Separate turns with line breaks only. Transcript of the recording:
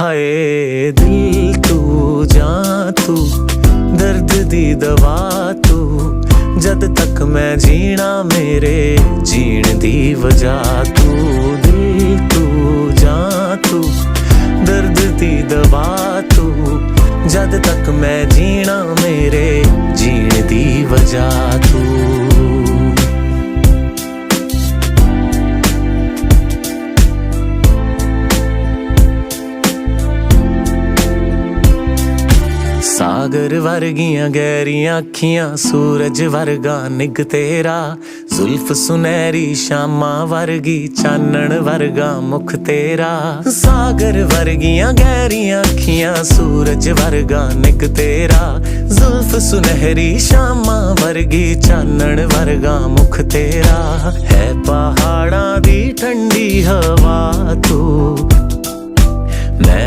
हाय दिल तू जां तू दर्द दी दवा तू जद तक मैं जीना मेरे जीण दी वजह तू दिल तू जां तू दर्द दी दवा तू जद तक मैं जीना मेरे जीण दी वजह तू सागर वर्गियां गहरियां अखियां सूरज वर्गा निग तेरा जुल्फ सुनहरी शामा वर्गी चानण वर्गा मुख तेरा सागर वर्गियां गहरियां अखियां सूरज वर्गा निग तेरा जुल्फ सुनहरी शामा वर्गी चानण वर्गा मुख तेरा है पहाड़ां दी ठंडी हवा तू मैं